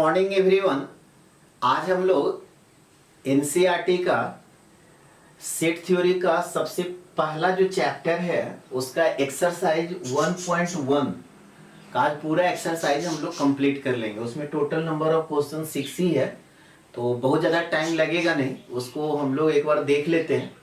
Morning everyone. आज हम लोग एनसीईआरटी का सेट थ्योरी का सबसे पहला जो चैप्टर है उसका एक्सरसाइज 1.1 का आज पूरा एक्सरसाइज हम लोग कंप्लीट कर लेंगे। उसमें टोटल नंबर ऑफ क्वेश्चन 6 ही है, तो बहुत ज़्यादा टाइम लगेगा नहीं, उसको हम लोग एक बार देख लेते हैं।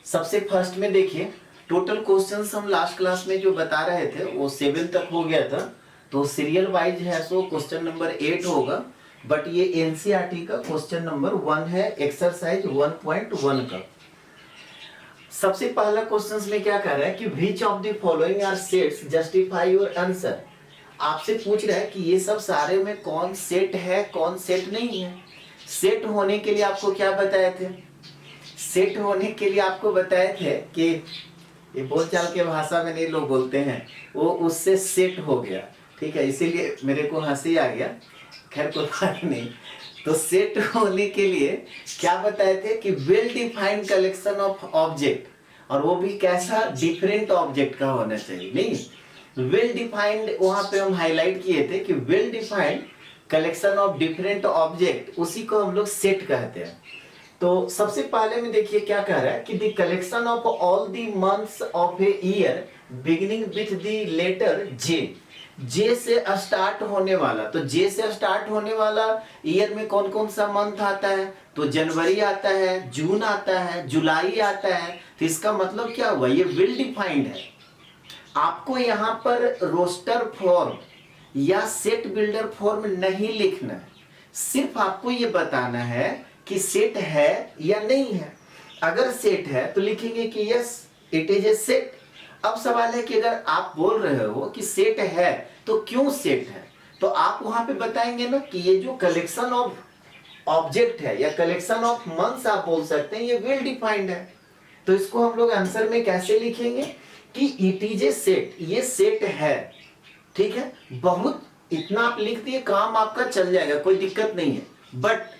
सबसे फर्स्ट में देखिए, टोटल क्वेश्चंस हम लास्ट क्लास में जो बता रहे थे वो 7 तक हो गया था, तो सीरियल वाइज है सो क्वेश्चन नंबर 8 होगा, बट ये एनसीईआरटी का क्वेश्चन नंबर 1 है, एक्सरसाइज 1.1 का। सबसे पहला क्वेश्चन में क्या कह रहा है कि which of the following are sets justify your answer. आपसे पूछ रहा है कि ये सब सारे में कौन सेट है कौन सेट नहीं है। सेट होने के लिए आपको क्या बताए थे? सेट होने के लिए आपको बताए थे कि ये बोलचाल के भाषा में नहीं लोग बोलते हैं, वो उससे सेट हो गया, ठीक है, इसीलिए मेरे को हंसी आ गया। खैर कोई बात नहीं। तो सेट होने के लिए क्या बताए थे कि well defined collection of object, और वो भी कैसा, डिफरेंट ऑब्जेक्ट का होना चाहिए। नहीं, वेल डिफाइंड वहां पे हम हाईलाइट किए थे कि well defined collection of different object, उसी को हम लोग सेट कहते हैं। तो सबसे पहले में देखिए क्या कह रहा है कि the collection of all the months of a year beginning with the letter J. J से स्टार्ट होने वाला, तो जे से स्टार्ट होने वाला ईयर में कौन कौन सा मंथ आता है? तो जनवरी आता है, जून आता है, जुलाई आता है। तो इसका मतलब क्या हुआ, ये वेल डिफाइंड है। आपको यहाँ पर रोस्टर फॉर्म या सेट बिल्डर फॉर्म नहीं लिखना है, सिर्फ आपको ये बताना है कि सेट है या नहीं है। अगर सेट है तो लिखेंगे कि yes it is a set. अब सवाल है कि अगर आप बोल रहे हो कि सेट है तो क्यों सेट है, तो आप वहां पे बताएंगे ना कि ये जो कलेक्शन ऑफ ऑब्जेक्ट है या कलेक्शन ऑफ मंथ्स आप बोल सकते हैं, ये वेल डिफाइंड है। तो इसको हम लोग आंसर में कैसे लिखेंगे कि इट इज ए सेट, ये सेट है। ठीक है, बहुत इतना आप लिख दिए, काम आपका चल जाएगा, कोई दिक्कत नहीं है। बट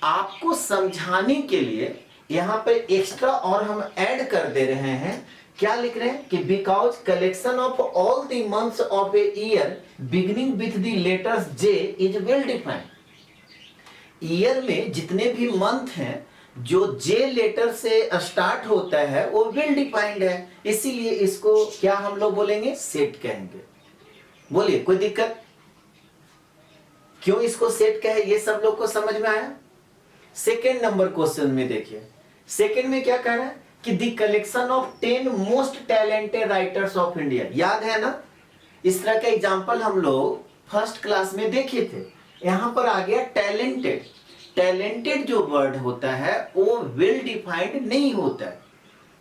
आपको समझाने के लिए यहाँ पे एक्स्ट्रा और हम ऐड कर दे रहे हैं। क्या लिख रहे हैं कि because collection of all the months of a year beginning with the letters J is well defined. Year में जितने भी मंथ हैं जो जे लेटर से स्टार्ट होता है वो वेल डिफाइंड है, इसीलिए इसको क्या हम लोग बोलेंगे, सेट कहेंगे। बोलिए कोई दिक्कत? क्यों इसको सेट कहे, ये सब लोग को समझ में आया? सेकेंड नंबर क्वेश्चन में देखिए, सेकेंड में क्या कह रहा है कि the collection of 10 most talented writers of India. याद है ना, इस तरह का एग्जांपल हम लोग फर्स्ट क्लास में देखे थे। यहां पर आ गया टैलेंटेड। टैलेंटेड जो वर्ड होता है वो वेल डिफाइंड नहीं होता है,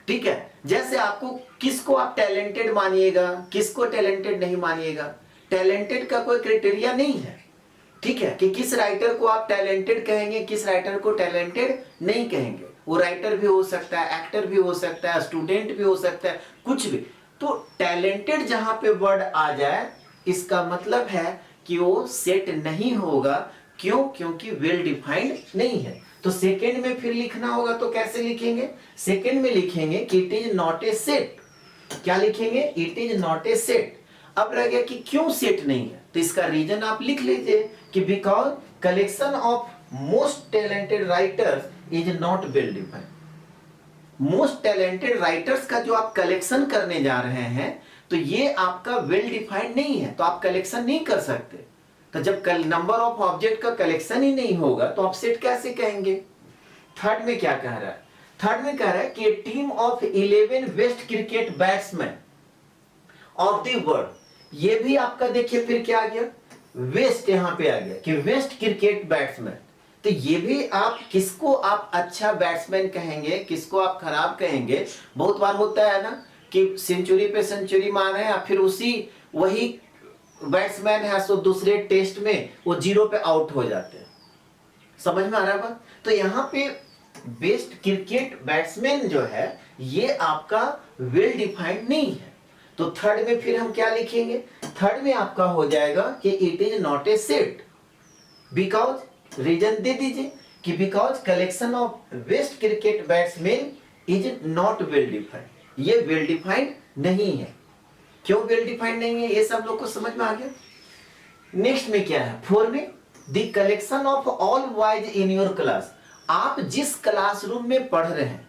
ठीक है। जैसे आपको किसको आप टैलेंटेड मानिएगा, किसको टैलेंटेड नहीं मानिएगा, टैलेंटेड का कोई क्राइटेरिया नहीं है, ठीक है, कि किस राइटर को आप टैलेंटेड कहेंगे, किस राइटर को टैलेंटेड नहीं कहेंगे। वो राइटर भी हो सकता है, एक्टर भी हो सकता है, स्टूडेंट भी हो सकता है, कुछ भी। तो टैलेंटेड जहां पे वर्ड आ जाए इसका मतलब है कि वो सेट नहीं होगा। क्यों? क्योंकि वेल डिफाइंड नहीं है। तो सेकंड में फिर लिखना होगा, तो कैसे लिखेंगे? सेकंड में लिखेंगे कि it is not a set. क्या लिखेंगे? It is not a set. अब रह गया कि क्यों सेट नहीं है, तो इसका रीजन आप लिख लीजिए कि because collection of most talented writers is not well defined. Most talented writers का जो आप कलेक्शन करने जा रहे हैं तो ये आपका वेल डिफाइंड नहीं है, तो आप कलेक्शन नहीं कर सकते। तो जब नंबर ऑफ ऑब्जेक्ट का कलेक्शन ही नहीं होगा तो आप सेट कैसे कहेंगे? थर्ड में क्या कह रहा है? थर्ड में कह रहा है कि team of 11 best cricket batsman of the world. ये भी आपका देखिए फिर क्या आ गया, वेस्ट यहां पे आ गया कि वेस्ट क्रिकेट बैट्समैन। तो ये भी आप किसको आप अच्छा बैट्समैन कहेंगे, किसको आप खराब कहेंगे। बहुत बार होता है ना कि सेंचुरी पे सेंचुरी मारे या फिर उसी वही बैट्समैन है सो दूसरे टेस्ट में वो 0 पे आउट हो जाते हैं। समझ में आ रहा है बात? तो यहाँ पे बेस्ट क्रिकेट बैट्समैन जो है ये आपका वेल डिफाइंड नहीं है। तो थर्ड में फिर हम क्या लिखेंगे? थर्ड में आपका हो जाएगा कि it is not a set. Because reason दे दीजिए कि because collection of best cricket batsman is not well defined. ये वेल डिफाइंड नहीं है। क्यों वेल डिफाइंड नहीं है, ये सब लोग को समझ में आ गया। नेक्स्ट में क्या है? फोर में the collection of all boys in your class. आप जिस क्लासरूम में पढ़ रहे हैं,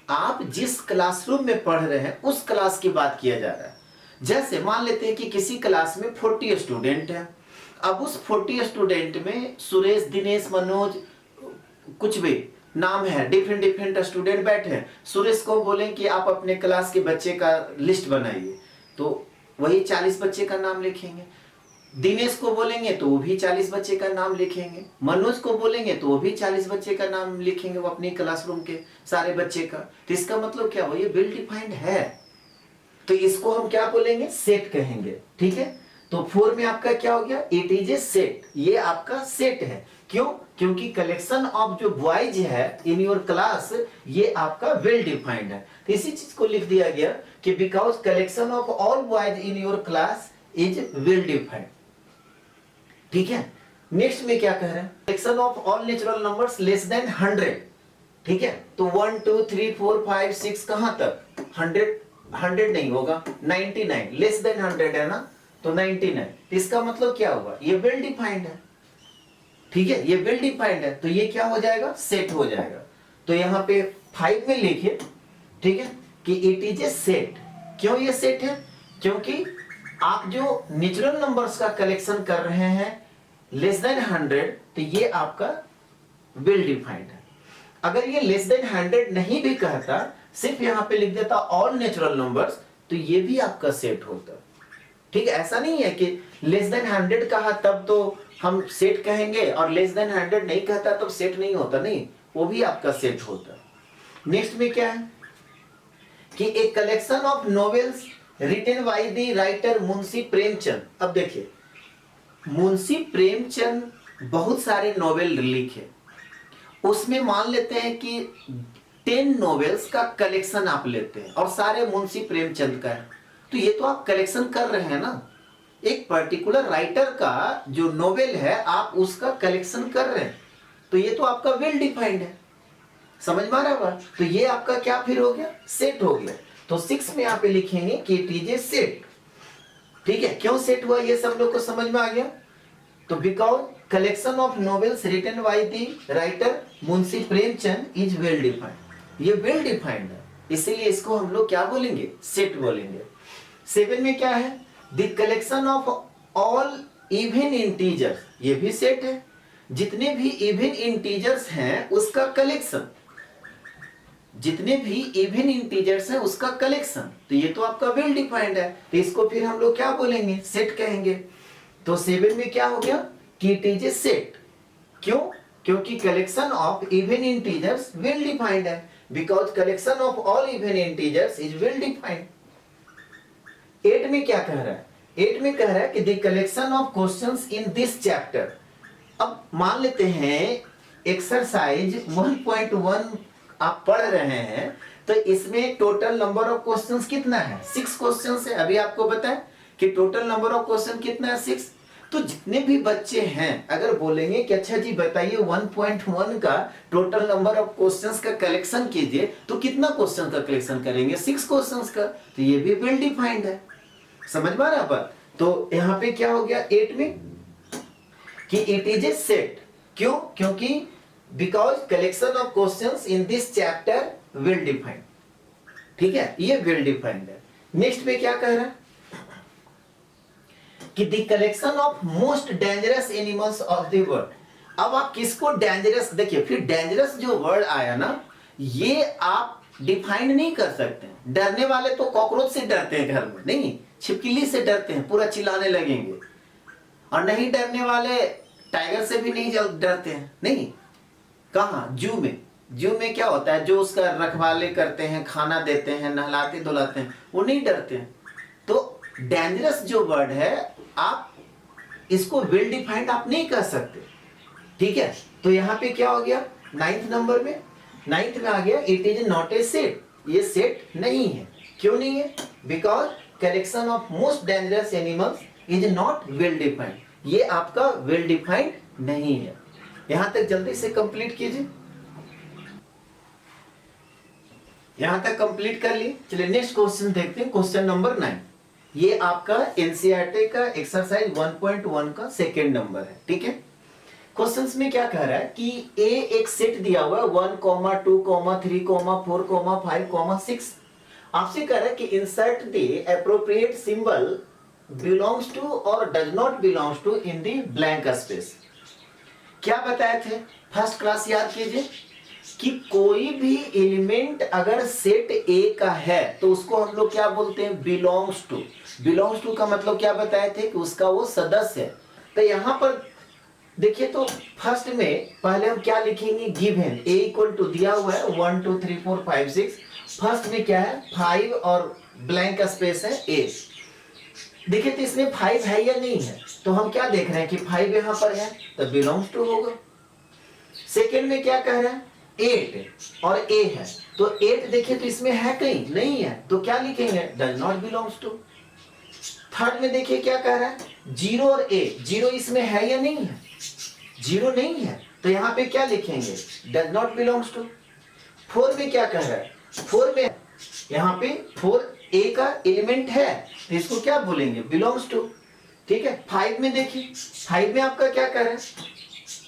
आप जिस क्लासरूम में पढ़ रहे हैं उस क्लास की बात किया जा रहा है। जैसे मान लेते हैं कि किसी क्लास में 40 स्टूडेंट हैं। अब उस 40 स्टूडेंट में सुरेश, दिनेश, मनोज, कुछ भी नाम है, डिफरेंट डिफरेंट स्टूडेंट बैठे हैं। सुरेश को बोलें कि आप अपने क्लास के बच्चे का लिस्ट बनाइए, तो वही 40 बच्चे का नाम लिखेंगे। दिनेश को बोलेंगे तो वो भी 40 बच्चे का नाम लिखेंगे। मनोज को बोलेंगे तो वो भी 40 बच्चे का नाम लिखेंगे, वो अपने क्लासरूम के सारे बच्चे का। तो इसका मतलब क्या हुआ, ये वेल डिफाइंड है, तो इसको हम क्या बोलेंगे, सेट कहेंगे। ठीक है, तो 4 में आपका क्या हो गया, इट इज ए सेट, ये आपका सेट है। क्यों, क्योंकि कलेक्शन ऑफ जो बॉयज है इन योर क्लास, ये आपका वेल डिफाइंड है। तो इसी चीज को लिख दिया गया कि because collection of all boys in your class is well defined. ठीक है, नेक्स्ट में क्या कह रहे हैं, collection of all natural numbers less than 100। ठीक है, तो 1 2 3 4 5 6 कहां तक, 100 नहीं होगा, 99, लेस देन 100 है ना, तो 99। इसका मतलब क्या होगा, ये वेल डिफाइंड है। ठीक है, ये वेल डिफाइंड है, तो ये क्या हो जाएगा, सेट हो जाएगा। तो यहाँ पे 5 में लिखिए, ठीक है, कि इट इज ए सेट। क्यों ये सेट है, क्योंकि आप जो नेचुरल नंबर्स का कलेक्शन कर रहे हैं लेस देन 100, तो ये आपका वेल डिफाइंड है। अगर ये लेस देन 100 नहीं भी कहता, सिर्फ यहाँ पे लिख देता ऑल नेचुरल नंबर्स, तो ये भी आपका सेट होता। ठीक है, ऐसा नहीं है कि लेस देन 100 कहा तब तो हम सेट कहेंगे और लेस देन 100 नहीं कहता तब सेट नहीं होता, नहीं, वो भी आपका सेट होता। नेक्स्ट में क्या है कि एक collection of novels written by the writer Munshi Premchand. अब देखिए, मुंशी प्रेमचंद बहुत सारे नॉवेल लिखे, उसमें मान लेते हैं कि 10 नॉवेल्स का कलेक्शन आप लेते हैं और सारे मुंशी प्रेमचंद का है, तो ये तो आप कलेक्शन कर रहे हैं ना, एक पर्टिकुलर राइटर का जो नॉवेल है आप उसका कलेक्शन कर रहे हैं, तो ये तो आपका वेल डिफाइंड है। समझ में आ रहा है, तो ये आपका क्या फिर हो गया, सेट हो गया। तो 6 में यहाँ पे लिखेंगे कि इट इज ए सेट। ठीक है, क्यों सेट हुआ ये सब लोग को समझ में आ गया। तो because collection of novels written by the writer Munshi Premchand is well defined, ये वेल डिफाइंड है, इसीलिए इसको हम लोग क्या बोलेंगे, सेट बोलेंगे। 7 में क्या है, the collection of all even integers, ये भी सेट है, जितने भी इवन इंटीजर्स हैं उसका कलेक्शन, जितने भी इवन इंटीजर्स हैं उसका कलेक्शन, तो ये तो आपका वेल डिफाइंड है, तो इसको फिर हम लोग क्या बोलेंगे, सेट कहेंगे। तो 7 में क्या हो गया कि इट इज ए सेट। क्यों, क्योंकि collection of even integers well defined है, because collection of all even integers is well defined. 8 में क्या कह रहा है, 8 में कह रहा है कि the collection of questions in this chapter. अब मान लेते हैं एक्सरसाइज 1.1 आप पढ़ रहे हैं, तो इसमें टोटल नंबर ऑफ क्वेश्चंस कितना है, 6 क्वेश्चंस है। अभी आपको बताएं कि टोटल नंबर ऑफ क्वेश्चन कितना है, 6। तो जितने भी बच्चे हैं अगर बोलेंगे कि अच्छा जी बताइए 1.1 का टोटल नंबर ऑफ क्वेश्चंस का कलेक्शन कीजिए, तो कितना क्वेश्चन का कलेक्शन करेंगे, 6 क्वेश्चंस का, तो ये भी वेल डिफाइंड है। समझ में आ रहा है। तो यहाँ पे क्या हो गया 8 में कि इट इज ए सेट। क्यों, क्योंकि because collection of questions in this chapter well defined. ठीक है, ये वेल डिफाइंड है। नेक्स्ट पे क्या कह रहा है कि the collection of most dangerous animals of the world. अब आप किसको डेंजरस, देखिए फिर डेंजरस जो वर्ड आया ना, ये आप डिफाइन नहीं कर सकते। डरने वाले तो कॉकरोच से डरते हैं घर में, नहीं छिपकली से डरते हैं, पूरा चिल्लाने लगेंगे। और नहीं डरने वाले टाइगर से भी नहीं डरते हैं, नहीं। कहाँ, जू में, जू में क्या होता है, जो उसका रखवाले करते हैं, खाना देते हैं, नहलाते धुलाते हैं, वो नहीं डरते हैं। तो डेंजरस जो वर्ड है आप इसको वेल डिफाइंड आप नहीं कर सकते। ठीक है, तो यहाँ पे क्या हो गया 9th नंबर में, 9th में आ गया it is not a set, ये सेट नहीं है। क्यों नहीं है, because collection of most dangerous animals is not well defined, ये आपका वेल डिफाइंड नहीं है। यहां तक जल्दी से कंप्लीट कीजिए, यहां तक कंप्लीट कर लिए। चलिए नेक्स्ट क्वेश्चन देखते हैं, क्वेश्चन नंबर 9। ये आपका एनसीईआरटी का एक्सरसाइज 1.1 का सेकेंड नंबर है। ठीक है, क्वेश्चंस में क्या कह रहा है कि ए एक सेट दिया हुआ है 1, 2, 3, 4, 5, 6। आपसे कह रहा है कि insert the appropriate symbol belongs to और does not belongs to in the blank space. क्या बताए थे फर्स्ट क्लास, याद कीजिए कि कोई भी एलिमेंट अगर सेट ए का है तो उसको हम लोग क्या बोलते हैं, बिलोंग्स टू। बिलोंग्स टू का मतलब क्या बताए थे कि उसका वो सदस्य है। तो यहां पर देखिए, तो फर्स्ट में पहले हम क्या लिखेंगे, गिवन ए इक्वल टू दिया हुआ है 1, 2, 3, 4, 5, 6। फर्स्ट में क्या है 5 और ब्लैंक स्पेस है ए। देखिए तो इसमें 5 है या नहीं है, तो हम क्या देख रहे हैं कि 5 यहां पर है तो बिलोंग्स टू होगा। सेकेंड में क्या कह रहा है 8 और ए है, तो 8 देखिए तो इसमें है कहीं नहीं है, तो क्या लिखेंगे, does not belongs to. Third में देखिए क्या कह रहा है 0 और ए, 0 इसमें है या नहीं है, 0 नहीं है, तो यहां पे क्या लिखेंगे, डज नॉट बिलोंग्स टू। 4 में क्या कह रहा है, 4 में यहां पे 4 ए का एलिमेंट है तो इसको क्या बोलेंगे, बिलोंग्स टू। ठीक है। 5 में देखिए, 5 में आपका क्या कह रहा है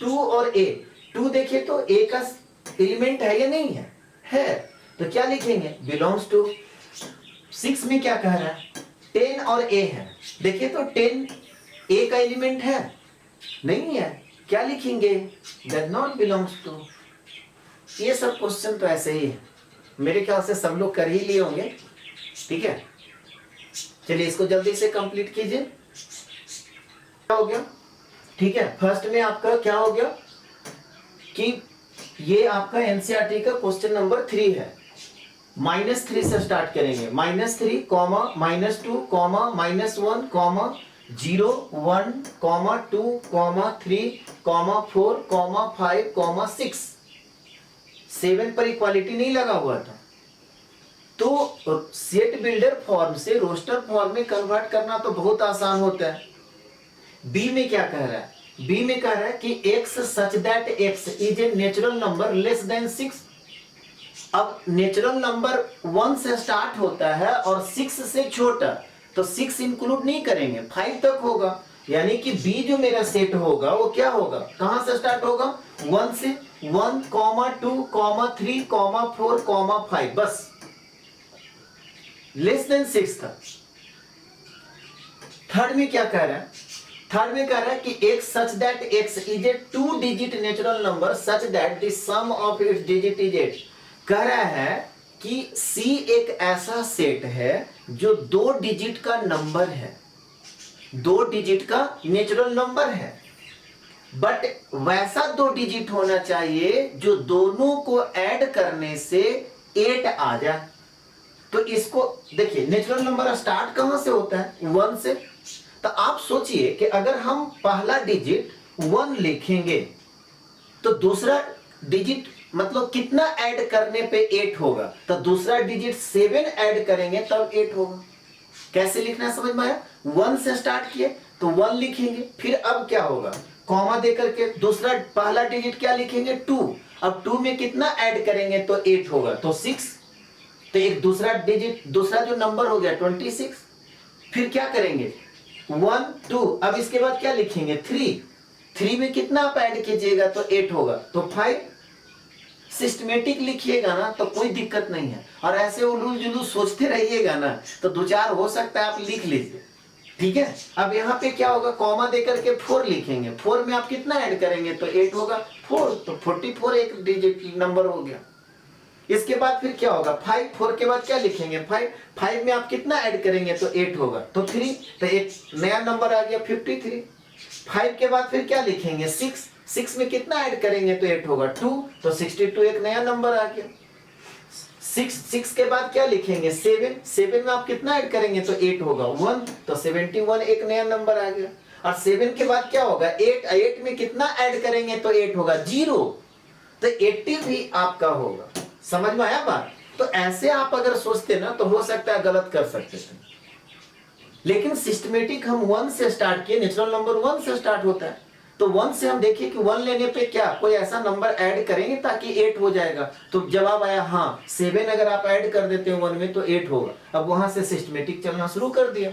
2 और ए, 2 देखिए तो ए का एलिमेंट है या नहीं है, तो क्या लिखेंगे, बिलोंग्स टू। 6 में क्या कह रहा है 10 और ए है, देखिए तो 10 ए का एलिमेंट है नहीं है, क्या लिखेंगे, डज नॉट बिलोंग्स टू। ये सब क्वेश्चन तो ऐसे ही है, मेरे ख्याल से सब लोग कर ही लिए होंगे। ठीक है, चलिए इसको जल्दी से कंप्लीट कीजिए। क्या हो गया, ठीक है, फर्स्ट में आपका क्या हो गया कि ये आपका एनसीईआरटी का क्वेश्चन नंबर 3 है। -3 से स्टार्ट करेंगे, -3, -2, -1, -0, 1, 2, 3, 4, 5, 6। 7 पर इक्वालिटी नहीं लगा हुआ था, तो सेट बिल्डर फॉर्म से रोस्टर फॉर्म में कन्वर्ट करना तो बहुत आसान होता है। बी में क्या कह रहा है, बी में कह रहा है कि x such that x is a natural number less than 6। अब नेचुरल नंबर 1 से स्टार्ट होता है और 6 से छोटा, तो 6 इंक्लूड नहीं करेंगे, 5 तक होगा, यानी कि बी जो मेरा सेट होगा वो क्या होगा, कहां से स्टार्ट होगा, 1 से, 1, 2, 3, 4, 5, बस लेस देन 6 तक। थर्ड में क्या कह रहा है, थर्ड में कह रहा है कि x such that x is a 2 digit natural number such that the sum of its digit is 8। कह रहा है कि C एक ऐसा सेट है जो 2 डिजिट का नंबर है, 2 डिजिट का नेचुरल नंबर है, बट वैसा 2 डिजिट होना चाहिए जो दोनों को ऐड करने से 8 आ जाए। तो इसको देखिए, नेचुरल नंबर स्टार्ट कहां से होता है, 1 से। तो आप सोचिए कि अगर हम पहला डिजिट 1 लिखेंगे तो दूसरा डिजिट मतलब कितना ऐड करने पे 8 होगा, तो दूसरा डिजिट 7 ऐड करेंगे तब 8 होगा। कैसे लिखना है समझ में आया, 1 से स्टार्ट किए तो 1 लिखेंगे, फिर अब क्या होगा, कॉमा देकर के दूसरा पहला डिजिट क्या लिखेंगे 2, अब 2 में कितना ऐड करेंगे तो 8 होगा, तो 6, तो एक दूसरा डिजिट, दूसरा जो नंबर हो गया 26। फिर क्या करेंगे 1, 2, अब इसके बाद क्या लिखेंगे 3, 3 में कितना आप ऐड कीजिएगा तो 8 होगा, तो 5। सिस्टमेटिक लिखिएगा ना तो कोई दिक्कत नहीं है, और ऐसे उलूल जुलूल सोचते रहिएगा ना तो 2-4 हो सकता है आप लिख लीजिए। ठीक है, अब यहाँ पे क्या होगा, कॉमा देकर के 4 लिखेंगे, 4 में आप कितना ऐड करेंगे तो 8 होगा, 4, तो 44 एक डिजिट नंबर हो गया। इसके बाद फिर क्या होगा 5, 4 के बाद क्या लिखेंगे 5, 5 में आप कितना ऐड करेंगे तो 8 होगा, तो 3, तो एक नया नंबर आ गया 53। 5 के बाद फिर क्या लिखेंगे 6, 6 में कितना ऐड करेंगे तो 8 होगा, 2, तो 62 एक नया नंबर आ गया। 6 के बाद क्या लिखेंगे 7, 7 में आप कितना ऐड करेंगे तो 8 होगा, 1, तो 71 एक नया नंबर आ गया। और 7 के बाद क्या होगा 8, 8 में कितना ऐड करेंगे तो 8 होगा, 0, तो 80 भी आपका होगा। समझ में आया बात। तो ऐसे आप अगर सोचते ना तो हो सकता है गलत कर सकते थे, लेकिन सिस्टमेटिक हम 1 से स्टार्ट किए, नेचुरल नंबर 1 से स्टार्ट होता है, तो 1 से हम देखिए कि 1 लेने पे क्या कोई ऐसा नंबर ऐड करेंगे ताकि 8 हो जाएगा, तो जवाब आया हाँ 7 अगर आप ऐड कर देते हो 1 में तो 8 होगा। अब वहां से सिस्टमेटिक चलना शुरू कर दिया।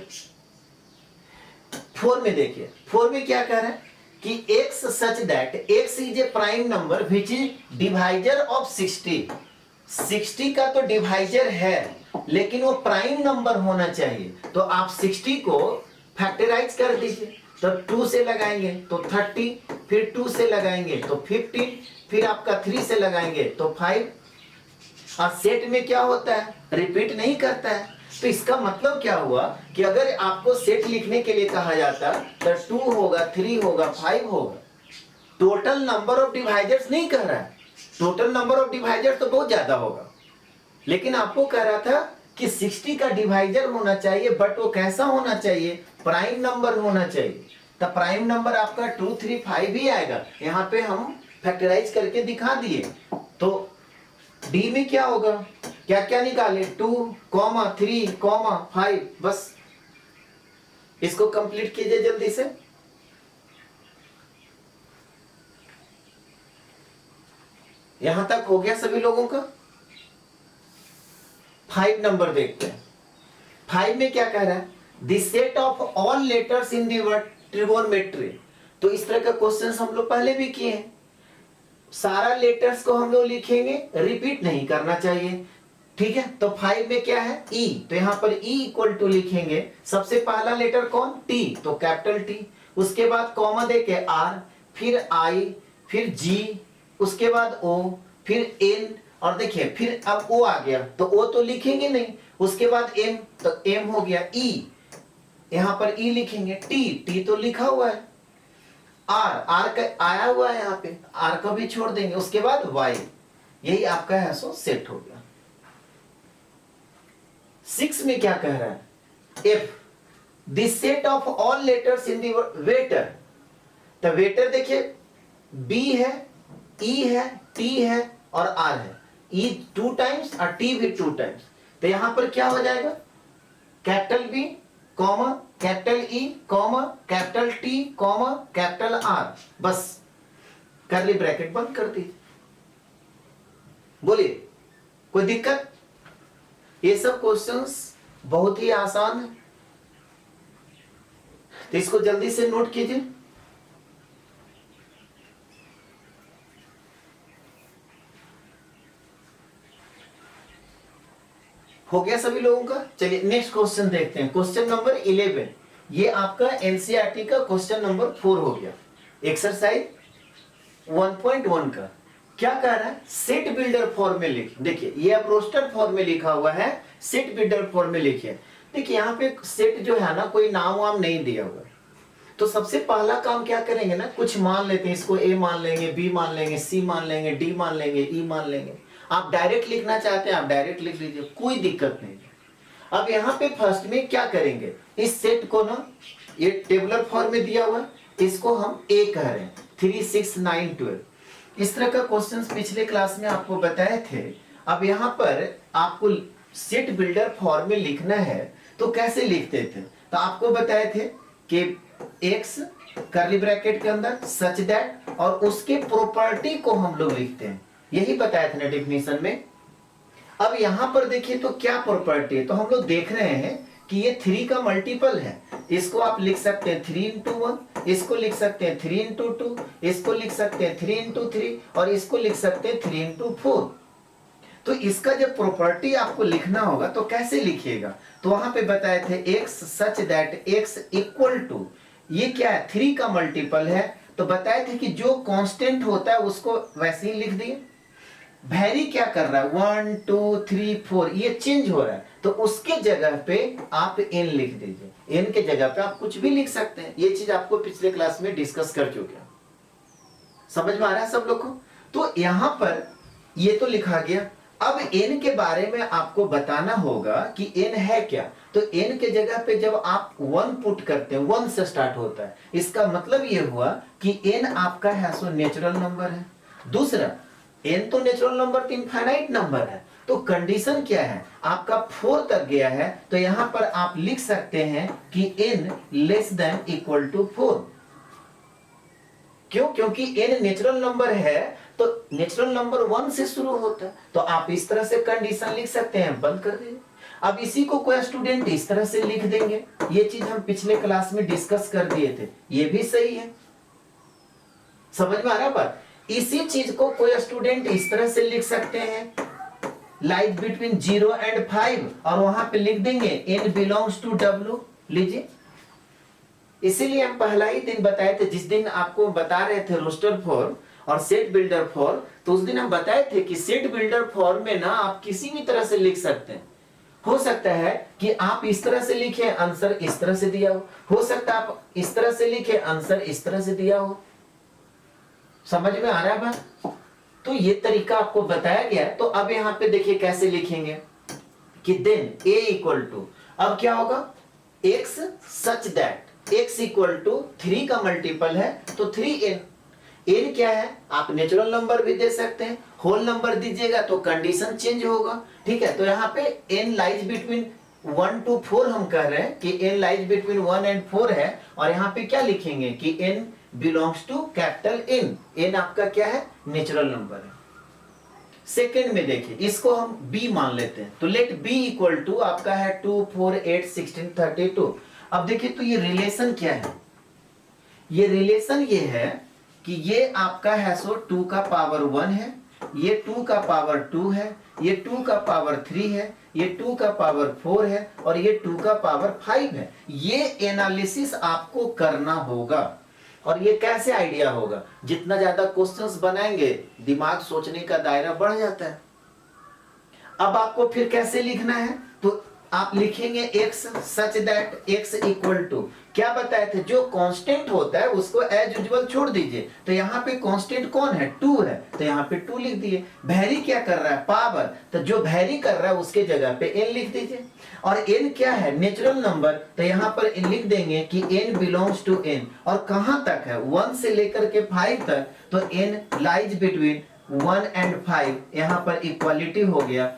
4 में देखिए, 4 में क्या कह रहा है कि x such that x is a prime number which is divisor of 60। 60 का तो डिवाइजर है, लेकिन वो प्राइम नंबर होना चाहिए। तो आप 60 को फैक्टराइज कर दीजिए। तो 2 से लगाएंगे तो 30, फिर 2 से लगाएंगे तो 15, फिर आपका 3 से लगाएंगे तो 5। और सेट में क्या होता है, रिपीट नहीं करता है। तो इसका मतलब क्या हुआ कि अगर आपको सेट लिखने के लिए कहा जाता तो 2 होगा, 3 होगा, 5 होगा। टोटल नंबर ऑफ डिवाइजर्स नहीं कह रहा है, टोटल नंबर ऑफ डिवाइजर्स तो बहुत ज्यादा होगा, लेकिन आपको कह रहा था कि 60 का डिवाइजर होना चाहिए, बट वो कैसा होना चाहिए, प्राइम नंबर होना चाहिए। तो प्राइम नंबर आपका 2, 3, 5 ही आएगा। यहाँ पे हम फैक्टराइज करके दिखा दिए। तो डी में क्या होगा, क्या क्या निकाले, 2, 3, 5। बस इसको कंप्लीट कीजिए जल्दी से। यहां तक हो गया सभी लोगों का। 5 नंबर देखते हैं। 5 में क्या कह रहा है, the set of all letters in the word trigonometry. तो इस तरह का क्वेश्चन हम लोग पहले भी किए हैं। सारा लेटर्स को हम लोग लिखेंगे, रिपीट नहीं करना चाहिए, ठीक है। तो 5 में क्या है, ई। तो यहां पर ई इक्वल टू लिखेंगे, सबसे पहला लेटर कौन, टी, तो कैपिटल टी। उसके बाद कॉमा देके आर, फिर आई, फिर जी, उसके बाद ओ, फिर एन, और देखिए फिर अब ओ आ गया तो ओ तो लिखेंगे नहीं। उसके बाद एम, तो एम हो गया। ई, यहां पर ई लिखेंगे। टी, टी तो लिखा हुआ है। आर, आर का आया हुआ है यहाँ पे, आर को भी छोड़ देंगे। उसके बाद वाई, यही आपका है सो सेट हो गया। 6 में क्या कह रहा है, F, the set of all letters in the waiter. तो वेटर देखिए बी है, ई है, टी है और आर है। ई 2 टाइम्स और टी भी 2 टाइम्स। तो यहां पर क्या हो जाएगा, capital B, comma, capital E, comma, capital T, comma, capital R. बस करली ब्रैकेट बंद कर दी। बोलिए कोई दिक्कत? ये सब क्वेश्चंस बहुत ही आसान है, तो इसको जल्दी से नोट कीजिए। हो गया सभी लोगों का। चलिए नेक्स्ट क्वेश्चन देखते हैं, क्वेश्चन नंबर 11। ये आपका एनसीईआरटी का क्वेश्चन नंबर 4 हो गया, एक्सरसाइज 1.1 का। क्या कह रहा है, सेट बिल्डर फॉर्म में लिख। देखिए ये अब रोस्टर फॉर्म में लिखा हुआ है, सेट बिल्डर फॉर्म में लिखिए। देखिए यहाँ पे सेट जो है ना, कोई नाम वाम नहीं दिया हुआ। तो सबसे पहला काम क्या करेंगे ना, कुछ मान लेते हैं, इसको ए मान लेंगे, बी मान लेंगे, सी मान लेंगे, डी मान लेंगे, ई मान लेंगे। आप डायरेक्ट लिखना चाहते हैं आप डायरेक्ट लिख लीजिए, कोई दिक्कत नहीं। अब यहाँ पे फर्स्ट में क्या करेंगे, इस सेट को ना, ये टेबुलर फॉर्म में दिया हुआ, इसको हम ए कह रहे हैं। 3, 6, 9, 12 इस तरह का क्वेश्चन पिछले क्लास में आपको बताए थे। अब यहाँ पर आपको सेट बिल्डर फॉर्म में लिखना है, तो कैसे लिखते थे, तो आपको बताए थे कि एक्स कर्ली ब्रैकेट के अंदर सच दैट, और उसके प्रॉपर्टी को हम लोग लिखते हैं, यही बताया था ना डेफिनेशन में। अब यहां पर देखिए तो क्या प्रॉपर्टी है, तो हम लोग देख रहे हैं कि ये 3 का मल्टीपल है। इसको आप लिख सकते हैं 3 into 1, इसको लिख सकते हैं 3 into 2, इसको लिख सकते हैं 3 into 3, और इसको लिख सकते हैं 3 into 4। तो इसका जब प्रॉपर्टी आपको लिखना होगा तो कैसे लिखिएगा, तो वहां पे बताए थे x such that x equal to, ये क्या है, 3 का मल्टीपल है। तो बताए थे कि जो कांस्टेंट होता है उसको वैसे ही लिख दिए। वैरी क्या कर रहा है, 1, 2, 3, 4 ये चेंज हो रहा है, तो उसके जगह पे आप एन लिख दीजिए। एन के जगह पे आप कुछ भी लिख सकते हैं, ये चीज आपको पिछले क्लास में डिस्कस कर चुके हैं। समझ में आ रहा है सब लोग को? तो यहां पर ये तो लिखा गया। अब n के बारे में आपको बताना होगा कि n है क्या। तो n के जगह पे जब आप 1 पुट करते हैं, 1 से स्टार्ट होता है, इसका मतलब ये हुआ कि n आपका है सो नेचुरल नंबर है। दूसरा, n तो नेचुरल नंबर तो इनफाइनाइट नंबर है। तो कंडीशन क्या है, आपका 4 तक गया है, तो यहां पर आप लिख सकते हैं कि n less than equal to 4। क्यों? क्योंकि n नेचुरल नंबर है, तो नेचुरल नंबर 1 से शुरू होता है, तो आप इस तरह से कंडीशन लिख सकते हैं, बंद कर दीजिए। अब इसी को कोई स्टूडेंट इस तरह से लिख देंगे, ये चीज हम पिछले क्लास में डिस्कस कर दिए थे, ये भी सही है। समझ में आ रहा बात? इसी चीज को कोई स्टूडेंट इस तरह से लिख सकते हैं, लाइज बिटवीन 0 एंड 5, और वहां पे लिख देंगे n बिलोंग्स टू w। लीजिए, इसीलिए हम पहला ही दिन बताए थे, जिस दिन आपको बता रहे थे रोस्टर फॉर्म और सेट बिल्डर फॉर्म, तो उस दिन हम बताए थे कि सेट बिल्डर फॉर्म में ना आप किसी भी तरह से लिख सकते हैं। हो सकता है कि आप इस तरह से लिखे, आंसर इस तरह से दिया हो सकता है आप इस तरह से लिखे, आंसर इस तरह से दिया हो। समझ में आ रहा है बात? तो ये तरीका आपको बताया गया है। तो अब यहां पे देखिए कैसे लिखेंगे कि देन a इक्वल टू, अब क्या होगा, x such that x equal to 3 का मल्टीपल है तो 3n। n क्या है, आप नेचुरल नंबर भी दे सकते हैं, होल नंबर दीजिएगा तो कंडीशन चेंज होगा। ठीक है, तो यहाँ पे n लाइज बिटवीन 1 to 4 हम कह रहे हैं कि n लाइज बिटवीन 1 and 4 है, और यहाँ पे क्या लिखेंगे कि n belongs to capital n। n आपका क्या है, नेचुरल नंबर है। सेकेंड में देखिए, इसको हम b मान लेते हैं, तो लेट b इक्वल टू आपका है 2 4 8 16 32। अब देखिए तो ये रिलेशन क्या है, ये रिलेशन ये है कि ये आपका है सो 2 का पावर 1 है, ये 2 का पावर 2 है, ये 2 का पावर 3 है, ये 2 का पावर 4 है, और ये 2 का पावर 5 है। ये एनालिसिस आपको करना होगा, और ये कैसे आइडिया होगा, जितना ज्यादा क्वेश्चंस बनाएंगे दिमाग सोचने का दायरा बढ़ जाता है। अब आपको फिर कैसे लिखना है, तो आप लिखेंगे x such that x equal to, क्या बताए थे, जो कांस्टेंट होता है उसको एज यूजुअल छोड़ दीजिए। तो यहाँ पे कांस्टेंट कौन है, 2 है, तो यहाँ पे 2 लिख दिए। वैरी क्या कर रहा है, पावर, तो जो वैरी कर रहा है उसके जगह पे n लिख दीजिए। और n क्या है, नेचुरल नंबर, तो यहाँ पर लिख देंगे कि n बिलोंग्स टू n, और कहां तक है, 1 से लेकर के 5 तक, तो n लाइज बिटवीन 1 and 5। यहाँ पर इक्वालिटी हो गया,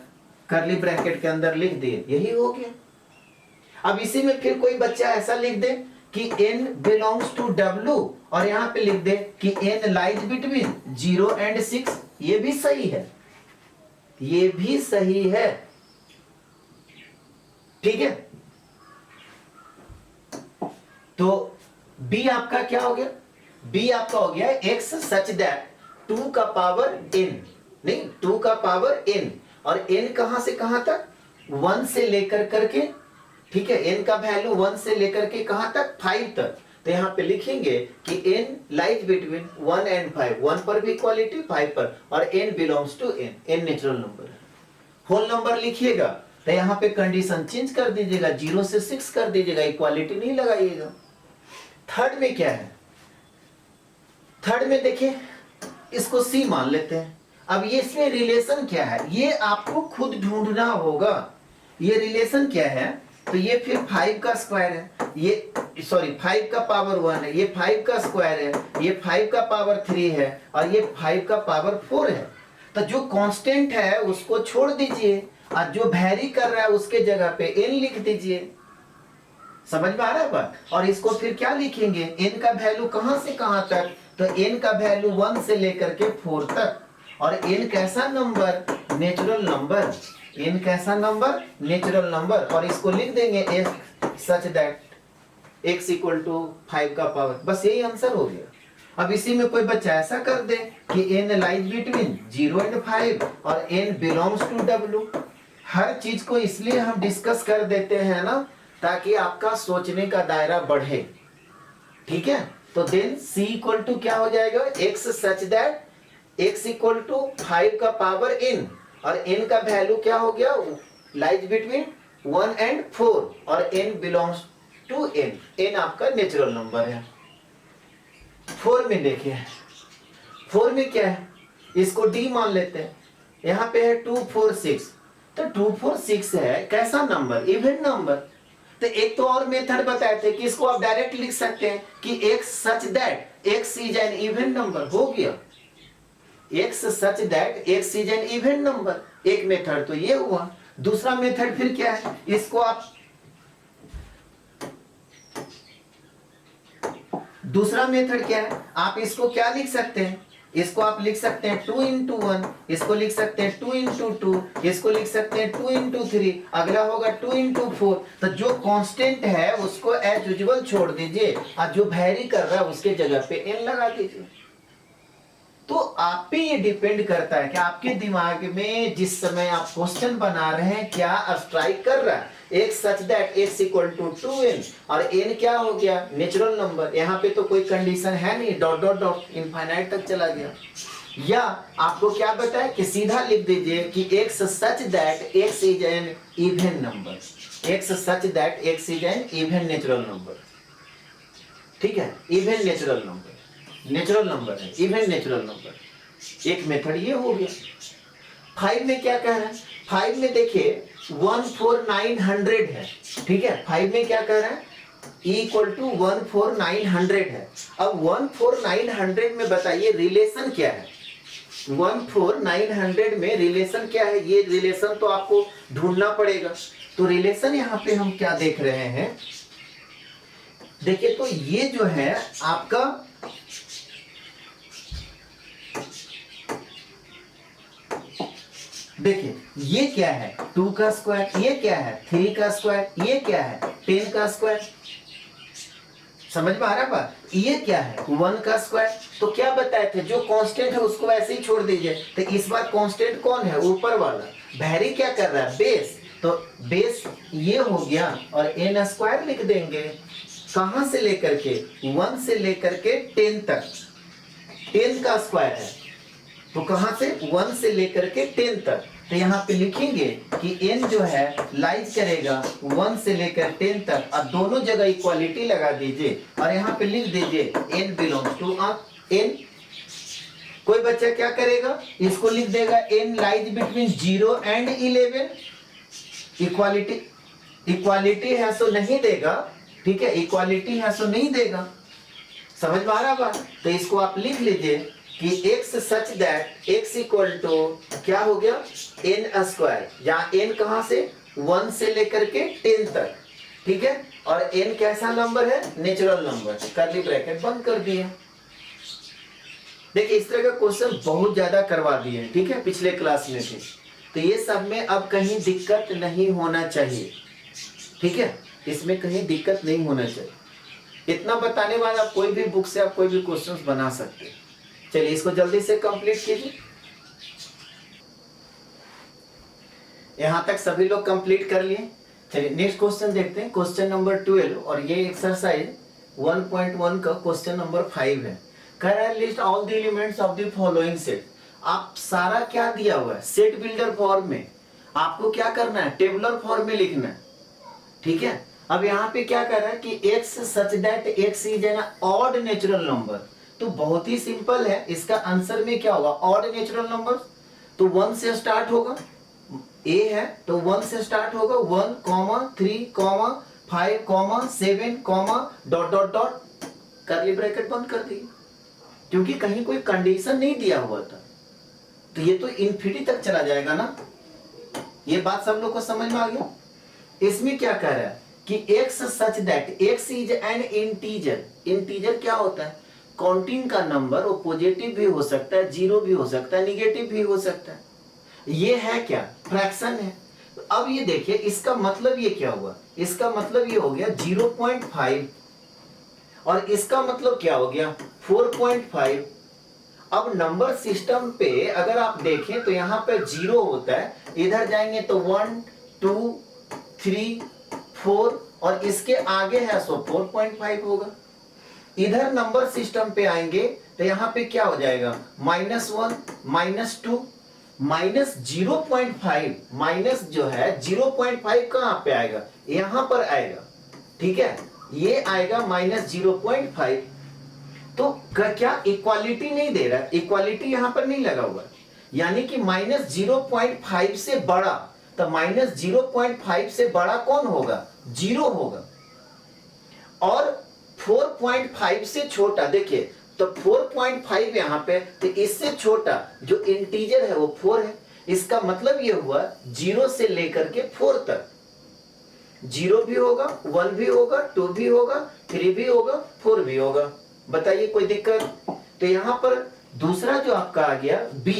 करली ब्रैकेट के अंदर लिख दिए, यही हो गया। अब इसी में फिर कोई बच्चा ऐसा लिख दे कि n बिलोंग्स टू w, और यहां पे लिख दे कि n लाइज बिटवीन 0 and 6, ये भी सही है, ये भी सही है। ठीक है, तो b आपका क्या हो गया, b आपका हो गया x सच दैट 2 का पावर n, नहीं 2 का पावर n, और n कहां से कहां तक, 1 से लेकर करके, ठीक है, n का वैल्यू 1 से लेकर के कहां तक, 5 तक। तो यहां पे लिखेंगे कि n लाइज बिटवीन 1 and 5, 1 पर भी इक्वालिटी, 5 पर, और n belongs to n, n natural number है। होल नंबर लिखिएगा तो यहां पे कंडीशन चेंज कर दीजिएगा, 0 से 6 कर दीजिएगा, इक्वालिटी नहीं लगाइएगा। थर्ड में क्या है, थर्ड में देखिए इसको c मान लेते हैं। अब ये इसमें रिलेशन क्या है, ये आपको खुद ढूंढना होगा। ये रिलेशन क्या है, तो ये फिर 5 का स्क्वायर है, ये सॉरी 5 का पावर 1 है, ये 5 का स्क्वायर है, ये 5 का पावर 3 है, और ये 5 का पावर 4 है। तो जो कांस्टेंट है उसको छोड़ दीजिए, और जो वैरी कर रहा है उसके जगह पे n लिख दीजिए। समझ में आ रहा है बात? और इसको फिर क्या लिखेंगे, n का वैल्यू कहां से कहां तक, तो n का वैल्यू 1 से लेकर के 4 तक, और n कैसा नंबर, नेचुरल नंबर, n कैसा नंबर, नेचुरल नंबर, और इसको लिख देंगे x such that x equal to 5 का पावर, बस यही आंसर हो गया। अब इसी में कोई बच्चा ऐसा कर दे कि n लाइज बिटवीन 0 and 5 और n बिलोंग्स टू w। हर चीज को इसलिए हम डिस्कस कर देते हैं ना, ताकि आपका सोचने का दायरा बढ़े। ठीक है, तो देन c इक्वल टू क्या हो जाएगा, x such that x equal to 5 का पावर n, और n का वैल्यू क्या हो गया, लाइज बिटवीन 1 and 4, और n belongs to n, n आपका नेचुरल नंबर है। 4 में देखिए, 4 में क्या है, इसको d मान लेते हैं, यहाँ पे है 2 4 6, तो 2 4 6 है कैसा नंबर, इवन नंबर। तो एक तो और मेथड बताए थे कि इसको आप डायरेक्ट लिख सकते हैं कि x such that x is an even number, हो गया x such that x is an even number. एक मेथड तो ये हुआ। दूसरा मेथड फिर क्या है, इसको आप, दूसरा मेथड क्या है, आप इसको क्या लिख सकते हैं, इसको आप लिख सकते हैं 2 into 1, इसको लिख सकते हैं 2 into 2, इसको लिख सकते हैं 2 into 3, अगला होगा 2 into 4। तो जो कांस्टेंट है उसको एज यूजुअल छोड़ दीजिए, और जो वैरी कर रहा है उसके जगह पे n लगा दीजिए। आप पे ये डिपेंड करता है कि आपके दिमाग में जिस समय आप क्वेश्चन बना रहे हैं क्या स्ट्राइक कर रहा है। एक such that x equal to 2n और n क्या हो गया, नेचुरल नंबर। यहाँ पे तो कोई कंडीशन है नहीं, डॉट डॉट डॉट इनफाइनाइट तक चला गया। या आपको क्या बताया कि सीधा लिख दीजिए कि x such that x is an even number, x such that x is an even natural number. ठीक है, even natural number, natural number है, इवन नेचुरल नंबर। एक मेथड ये हो गया। 5 में क्या कह रहा है, 5 में देखिए 14900 है। ठीक है, 5 में क्या कह रहा है, e इक्वल टू 14900 है। अब 14900 में बताइए रिलेशन क्या है, 14900 में रिलेशन क्या है, ये रिलेशन तो आपको ढूंढना पड़ेगा। तो रिलेशन यहाँ पे हम क्या देख रहे हैं, देखिए तो ये जो है आपका देखिए ये क्या है 2 का स्क्वायर, ये क्या है 3 का स्क्वायर, ये क्या है 10 का स्क्वायर। समझ में आ रहा है बात, ये क्या है 1 का स्क्वायर। तो क्या बताए थे, जो कांस्टेंट है उसको वैसे ही छोड़ दीजिए। तो इस बार कांस्टेंट कौन है, ऊपर वाला। वैरी क्या कर रहा है, बेस। तो बेस ये हो गया और n स्क्वायर लिख देंगे। कहां से लेकर के, 1 से लेकर के 10 तक, 10 का स्क्वायर है। तो कहां से, 1 से लेकर के 10 तक। तो यहाँ पे लिखेंगे कि n जो है लाइज करेगा 1 से लेकर 10 तक। अब दोनों जगह इक्वालिटी लगा दीजिए और यहाँ पे लिख दीजिए n बिलोंग्स टू n। कोई बच्चा क्या करेगा, इसको लिख देगा n lies between 0 and 11। Equality, equality है सो नहीं देगा। ठीक है, इक्वालिटी है सो नहीं देगा। समझ में आ रहा बात। तो इसको आप लिख लीजिए कि x such that x equal to क्या हो गया n स्क्वायर, जहां n कहां से 1 से लेकर के 10 तक। ठीक है, और n कैसा नंबर है, नेचुरल नंबर। कर्ली ब्रैकेट बंद कर दिए। देखिए इस तरह का क्वेश्चन बहुत ज्यादा करवा दिए। ठीक है, पिछले क्लास में थे। तो ये सब में अब कहीं दिक्कत नहीं होना चाहिए। ठीक है, इसमें कहीं दिक्कत नहीं होना चाहिए। इतना बताने बाद आप कोई भी बुक से आप कोई भी क्वेश्चंस बना सकते हैं। चलिए इसको जल्दी से कंप्लीट कीजिए। यहां तक सभी लोग कंप्लीट कर लिए। चलिए नेक्स्ट क्वेश्चन देखते हैं, क्वेश्चन नंबर 12। और ये एक्सरसाइज 1.1 का क्वेश्चन नंबर 5 है। कह रहा है list all the elements of the following set. आप सारा क्या दिया हुआ है, सेट बिल्डर फॉर्म में। आपको क्या करना है, टेबुलर फॉर्म में लिखना है। ठीक है, अब यहाँ पे क्या कर रहा है कि x such that x is an odd natural number. तो बहुत ही सिंपल है, इसका आंसर में क्या होगा, ऑड नेचुरल नंबर। तो 1 से स्टार्ट होगा, a है तो 1 से स्टार्ट होगा, 1, 3, 5, 7, dot dot dot, curly bracket बंद कर दी, क्योंकि कहीं कोई कंडीशन नहीं दिया हुआ था। तो ये तो इन्फिनिटी तक चला जाएगा ना। ये बात सब लोग को समझ में आ गया। इसमें क्या कह रहा है कि x such that x is an integer. Integer क्या होता है, काउंटिंग का नंबर। वो पॉजिटिव भी हो सकता है, जीरो भी हो सकता है, निगेटिव भी हो सकता है। ये है क्या, फ्रैक्शन है। तो अब ये देखिए इसका मतलब ये क्या हुआ, इसका मतलब ये हो गया 0.5 और इसका मतलब क्या हो गया 4.5। अब नंबर सिस्टम पे अगर आप देखें तो यहाँ पे 0 होता है, इधर जाएंगे तो 1, 2, 3, 4 और इसके आगे है सो 4.5 होगा। इधर नंबर सिस्टम पे आएंगे तो यहाँ पे क्या हो जाएगा -1, -2, -0.5। माइनस जो है 0.5 कहाँ पे आएगा, यहाँ पर आएगा। ठीक है, ये आएगा -0.5। तो क्या इक्वालिटी नहीं दे रहा, इक्वालिटी यहाँ पर नहीं लगा हुआ, यानी कि -0.5 से बड़ा। तो -0.5 से बड़ा कौन होगा, 0 होगा। और 4.5 से छोटा, देखिए तो 4.5 यहाँ पे, तो इससे छोटा जो इंटीजर है वो 4 है। इसका मतलब ये हुआ 0 से लेकर के 4 तक। 0 भी होगा, 1 भी होगा, 2 भी होगा, 3 भी होगा, 4 भी होगा। बताइए कोई दिक्कत। तो यहाँ पर दूसरा जो आपका आ गया B।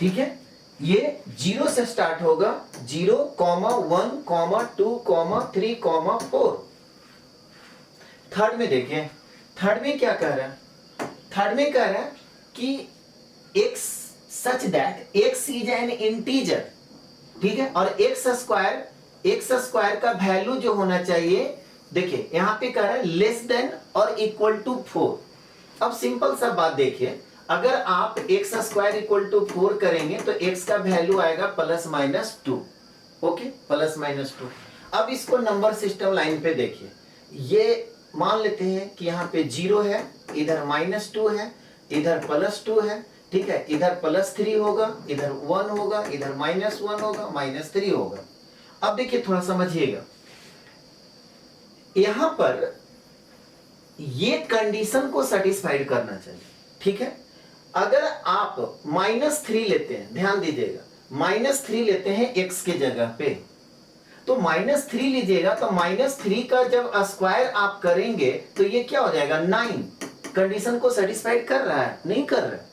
ठीक है, ये 0 से स्टार्ट होगा, 0, 1, 2, 3, 4। थर्ड में देखिए, थर्ड में क्या कह रहा है, थर्ड में कह रहा है कि x such that x is an integer, ठीक है, और x स्क्वायर का वैल्यू जो होना चाहिए, देखिए यहां पे कह रहा है लेस देन और इक्वल टू 4। अब सिंपल सा बात देखिए, अगर आप x स्क्वायर इक्वल टू 4 करेंगे तो x का वैल्यू आएगा plus minus 2, okay, plus minus 2। अब इसको नंबर सिस्टम लाइन पे देखिए, ये मान लेते हैं कि यहाँ पे 0 है, इधर माइनस 2 है, इधर प्लस 2 है, ठीक है, इधर प्लस 3 होगा, इधर 1 होगा, इधर माइनस 1 होगा, माइनस 3 होगा। अब देखिए थोड़ा समझिएगा, यहां पर ये कंडीशन को सेटिस्फाइड करना चाहिए, ठीक है। अगर आप -3 लेते हैं, ध्यान दीजिएगा, -3 लेते हैं x के जगह पे, तो -3 लीजिएगा, तो -3 का जब स्क्वायर आप करेंगे तो ये क्या हो जाएगा 9। कंडीशन को सेटिस्फाइड कर रहा है, नहीं कर रहा है,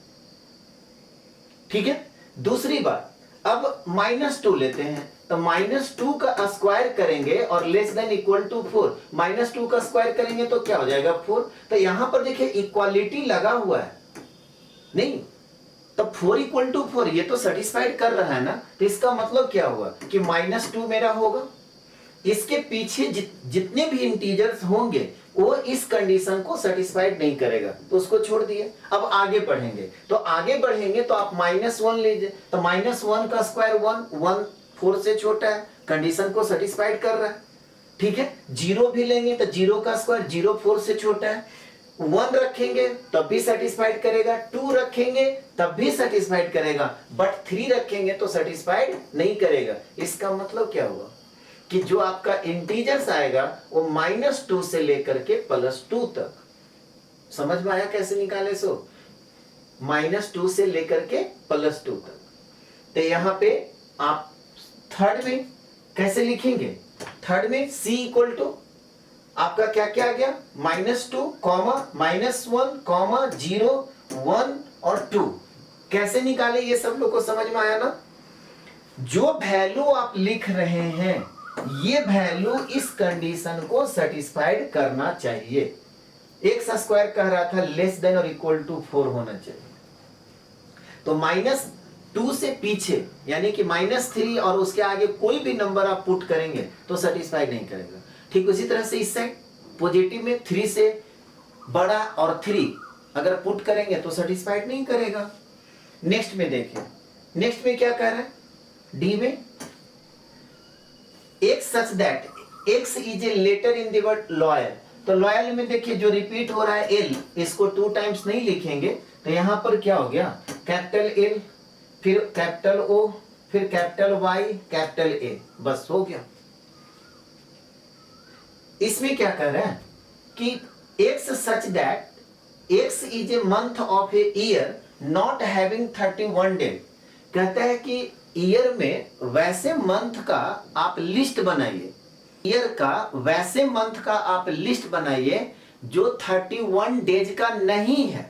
ठीक है। दूसरी बात, अब -2 लेते हैं, तो -2 का स्क्वायर करेंगे और लेस देन इक्वल टू 4, -2 का स्क्वायर करेंगे तो क्या हो जाएगा 4। तो यहां पर देखिए इक्वालिटी लगा हुआ है, नहीं, तो 4 इक्वल टू 4 ये तो सेटिस्फाइड कर रहा है ना, तो इसका मतलब क्या हुआ कि -2 मेरा होगा। इसके पीछे जितने भी इंटीजर्स होंगे वो इस कंडीशन को सेटिस्फाइड नहीं करेगा, तो उसको छोड़ दिए। अब आगे बढ़ेंगे, तो आप -1 लीजिए, तो -1 का स्क्वायर 1 4 से छोटा है, कंडीशन को सेटिस्फाइड कर रहा है, ठीक है। 0 भी लेंगे तो 0 का स्क्वायर 0 4 से छोटा है, 1 रखेंगे तब भी सेटिस्फाइड करेगा, 2 रखेंगे तब भी सेटिस्फाइड करेगा, बट 3 रखेंगे तो सेटिस्फाइड नहीं करेगा। इसका मतलब क्या हुआ कि जो आपका इंटीजर्स आएगा वो -2 से लेकर के +2 तक, समझ में आया कैसे निकाले? सो -2 से लेकर के +2 तक। तो यहां पे आप थर्ड में कैसे लिखेंगे? थर्ड में c इक्वल टू आपका क्या क्या आ गया, -2, -1, 0, 1 और 2। कैसे निकाले ये सब लोग को समझ में आया ना? जो वैल्यू आप लिख रहे हैं ये वैल्यू इस कंडीशन को सेटिस्फाइड करना चाहिए। एक्स स्क्वायर कह रहा था लेस देन और इक्वल टू 4 होना चाहिए, तो -2 से पीछे यानी कि -3 और उसके आगे कोई भी नंबर आप पुट करेंगे तो सेटिस्फाइड नहीं करेगा। ठीक उसी तरह से इस साइड पॉजिटिव में 3 से बड़ा और 3 अगर पुट करेंगे तो सेटिस्फाइड नहीं करेगा। नेक्स्ट में देखिए, नेक्स्ट में क्या कह रहा है, डी में x such that x is a letter in the word loyal। तो लॉयल में देखिए जो रिपीट हो रहा है L, इसको 2 टाइम्स नहीं लिखेंगे, तो यहां पर क्या हो गया, कैपिटल L, फिर कैपिटल O, फिर कैपिटल Y, कैपिटल A, बस हो गया। इसमें क्या कह रहा है कि x such that x is a month of a year not having 31 days। कहता है कि ईयर में वैसे मंथ का आप लिस्ट बनाइए, ईयर का वैसे मंथ का आप लिस्ट बनाइए जो 31 डेज का नहीं है,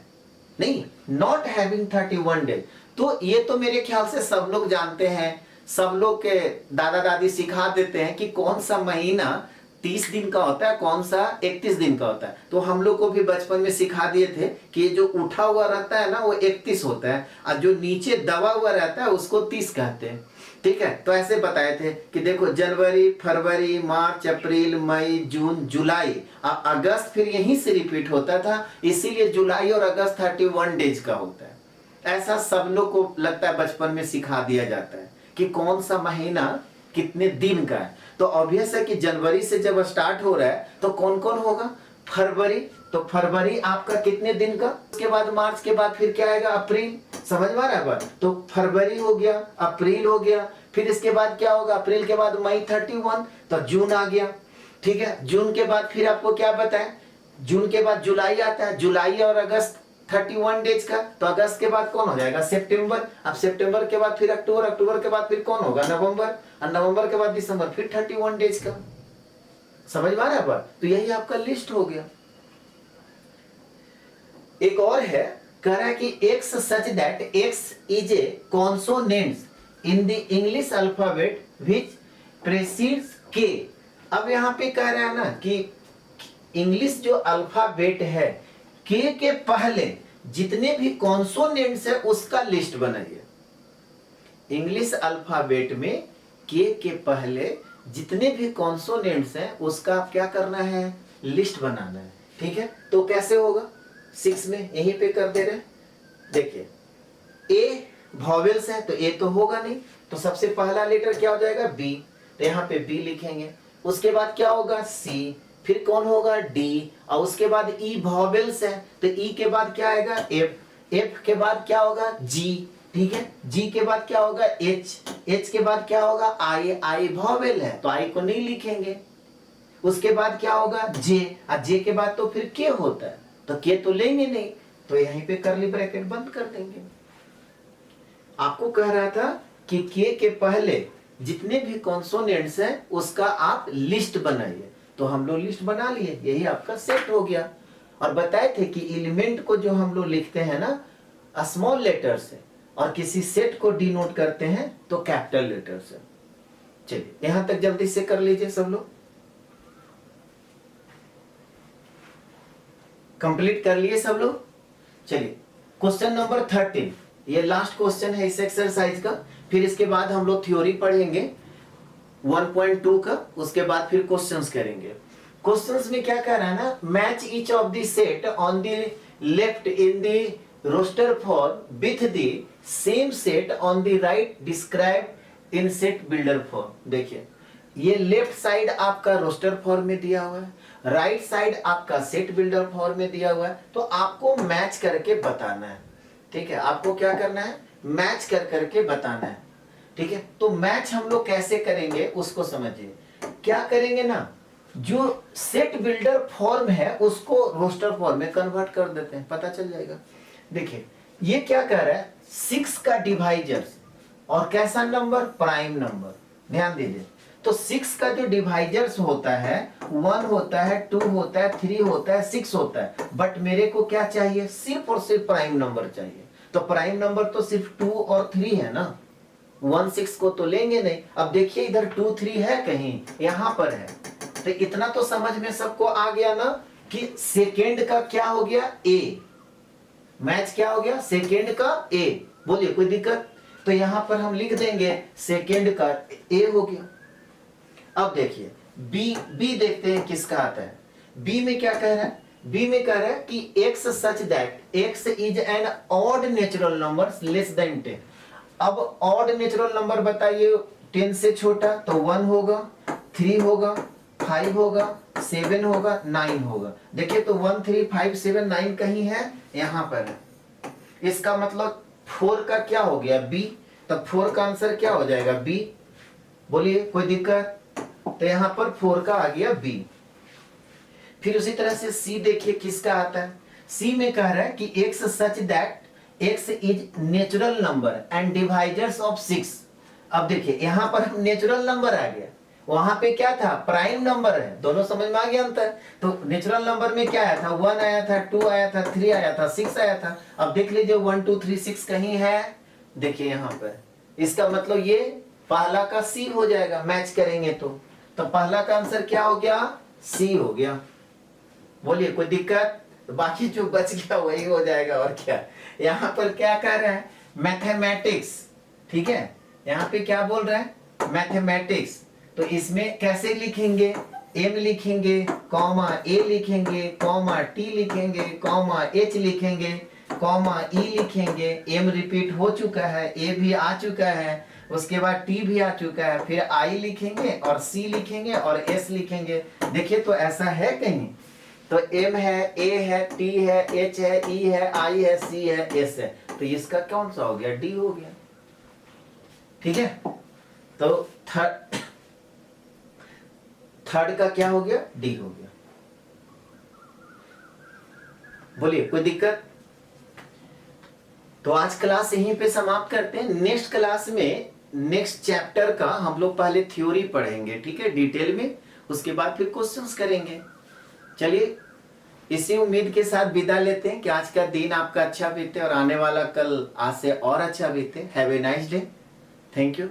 नहीं, नॉट हैविंग 31 डेज। तो ये तो मेरे ख्याल से सब लोग जानते हैं, सब लोग के दादा दादी सिखा देते हैं कि कौन सा महीना 30 दिन का होता है, कौन सा 31 दिन का होता है। तो हम लोग को भी बचपन में सिखा दिए थे कि ये जो उठा हुआ रहता है ना वो 31 होता है, और जो नीचे दबा हुआ रहता है उसको 30 कहते हैं। ठीक है, तो ऐसे बताए थे कि देखो जनवरी, फरवरी, मार्च, अप्रैल, मई, जून, जुलाई, अगस्त फिर यहीं से रिपीट होता था, इसीलिए जुलाई और अगस्त 31 डेज का होता है। ऐसा सब लोग को लगता है बचपन में सिखा दिया जाता है कि कौन सा महीना कितने दिन का है। तो ऑब्वियस है कि जनवरी से जब स्टार्ट हो रहा है तो कौन कौन होगा, फरवरी, तो फरवरी आपका कितने दिन का, उसके बाद मार्च के बाद फिर क्या आएगा, अप्रैल। समझ में आ रहा है बात? तो फरवरी हो गया, अप्रैल हो गया, फिर इसके बाद क्या होगा, अप्रैल के बाद मई 31, तो जून आ गया। ठीक है, जून के बाद फिर आपको क्या बताएं, जून के बाद जुलाई आता है, जुलाई और अगस्त 31 डेज का, तो अगस्त के बाद कौन हो जाएगा, सितंबर। अब सितंबर के बाद फिर अक्टूबर, अक्टूबर के बाद फिर कौन होगा, नवंबर, और नवंबर के बाद दिसंबर, फिर 31 डेज का। समझ में आ रहा है बात? तो यही आपका लिस्ट हो गया। एक और है, कह रहा है कि x such that x is a consonants in the English alphabet which precedes k। अब यहां पे कह रहा है ना कि इंग्लिश जो अल्फाबेट है, के पहले जितने भी कॉन्सोनेंट्स है उसका लिस्ट बनाइए। इंग्लिश अल्फाबेट में के पहले जितने भी कॉन्सोनेंट्स हैं उसका आप क्या करना है, लिस्ट बनाना है। ठीक है, तो कैसे होगा, 6 में यहीं पे कर दे रहे। देखिए ए वॉवेल्स है तो ए तो होगा नहीं, तो सबसे पहला लेटर क्या हो जाएगा, बी, तो यहाँ पे बी लिखेंगे। उसके बाद क्या होगा, सी, फिर कौन होगा, डी, और उसके बाद ई वॉवेल्स है तो ई के बाद क्या आएगा, एफ, एफ के बाद क्या होगा, जी, ठीक है, जी के बाद क्या होगा, एच, एच के बाद क्या होगा, आई, आई वॉवेल है तो आई को नहीं लिखेंगे। उसके बाद क्या होगा, जे, और जे के बाद तो फिर के होता है तो के तो लेंगे नहीं, तो यहीं पे करली ब्रैकेट बंद कर देंगे। आपको कह रहा था कि के पहले जितने भी कॉन्सोनेंट्स हैं उसका आप लिस्ट बनाइए, तो हम लोग लिस्ट बना लिए, यही आपका सेट हो गया। और बताए थे कि एलिमेंट को जो हम लोग लिखते हैं ना स्मॉल लेटर से, और किसी सेट को डिनोट करते हैं तो कैपिटल लेटर से। चलिए यहां तक जल्दी से कर लीजिए सब लोग, कंप्लीट कर लिए सब लोग। चलिए क्वेश्चन नंबर 13, ये लास्ट क्वेश्चन है इस एक्सरसाइज का, फिर इसके बाद हम लोग थ्योरी पढ़ेंगे 1.2 का, उसके बाद फिर क्वेश्चंस करेंगे। क्वेश्चंस में क्या कह रहा है ना, match each of the set on the left in the roster form with the same set on the right describe in set builder form. देखिए ये लेफ्ट साइड आपका रोस्टर फॉर्म में दिया हुआ है, राइट साइड आपका सेट बिल्डर फॉर्म में दिया हुआ है, तो आपको मैच करके बताना है। ठीक है, आपको क्या करना है, मैच कर करके बताना है। ठीक है, तो मैच हम लोग कैसे करेंगे उसको समझिए। क्या करेंगे ना, जो सेट बिल्डर फॉर्म है उसको रोस्टर फॉर्म में कन्वर्ट कर देते हैं, पता चल जाएगा। देखिए ये क्या कह रहा है, 6 का डिवाइजर्स और कैसा नंबर, प्राइम नंबर, ध्यान दीजिए। तो 6 का जो डिवाइजर्स होता है 1 होता है, 2 होता है, 3 होता है, 6 होता है, बट मेरे को क्या चाहिए, सिर्फ और सिर्फ प्राइम नंबर चाहिए। तो प्राइम नंबर तो सिर्फ 2 और 3 है ना, 1 6 को तो लेंगे नहीं। अब देखिए इधर 2 3 है कहीं, यहां पर है, तो इतना तो समझ में सबको आ गया ना कि सेकेंड का क्या हो गया, ए, मैच क्या हो गया, सेकेंड का ए। बोलिए कोई दिक्कत, तो यहां पर हम लिख देंगे सेकेंड का ए हो गया। अब देखिए बी देखते हैं किसका आता है। बी में क्या कह रहा है, बी में कह रहा है कि x such that x is an odd natural number less than 10। अब ऑड नेचुरल नंबर बताइए, 10 से छोटा तो 1 होगा, 3 होगा, 5 होगा, 7 होगा, 9 होगा। देखिए तो 1 3 5 7 9 कहीं है, यहां पर है। इसका मतलब 4 का क्या हो गया, बी, तब 4 का आंसर क्या हो जाएगा, बी। बोलिए कोई दिक्कत, तो यहां पर 4 का आ गया बी। फिर उसी तरह से सी देखिए किसका आता है। सी में कह रहा है कि x such that x is natural number and divisors of 6। अब देखिए यहां पर नेचुरल नंबर आ गया, वहां पे क्या था, प्राइम नंबर है, दोनों समझ में आ गया अंतर। तो नेचुरल नंबर में क्या आया था, 1 आया था, 2 आया था, 3 आया था, 6 आया था। अब देख लीजिए 1 2 3 6 कहीं है, देखिए यहां पर। इसका मतलब ये पहला का सी हो जाएगा, मैच करेंगे तो पहला का आंसर क्या हो गया, सी हो गया। बोलिए कोई दिक्कत, बाकी जो बच गया वही हो जाएगा और क्या। यहाँ पर क्या कर रहे हैं, मैथमेटिक्स, ठीक है, यहाँ पे क्या बोल रहे हैं, मैथमेटिक्स। तो इसमें कैसे लिखेंगे, एम लिखेंगे, कॉमा ए लिखेंगे, कॉमा टी लिखेंगे, कॉमा एच लिखेंगे, कॉमा ई लिखेंगे। एम रिपीट हो चुका है, ए भी आ चुका है, उसके बाद टी भी आ चुका है, फिर आई लिखेंगे और सी लिखेंगे और एस लिखेंगे। देखिए तो ऐसा है कहीं, तो एम है, ए है, टी है, एच है, ई है, आई है, सी है, एस है, तो इसका कौन सा हो गया, डी हो गया। ठीक है, तो थर्ड का क्या हो गया, डी हो गया। बोलिए कोई दिक्कत, तो आज क्लास यहीं पे समाप्त करते हैं। नेक्स्ट क्लास में नेक्स्ट चैप्टर का हम लोग पहले थ्योरी पढ़ेंगे, ठीक है, डिटेल में, उसके बाद फिर क्वेश्चंस करेंगे। चलिए इसी उम्मीद के साथ विदा लेते हैं कि आज का दिन आपका अच्छा बीते और आने वाला कल आज से और अच्छा बीते। Have a nice day, thank you.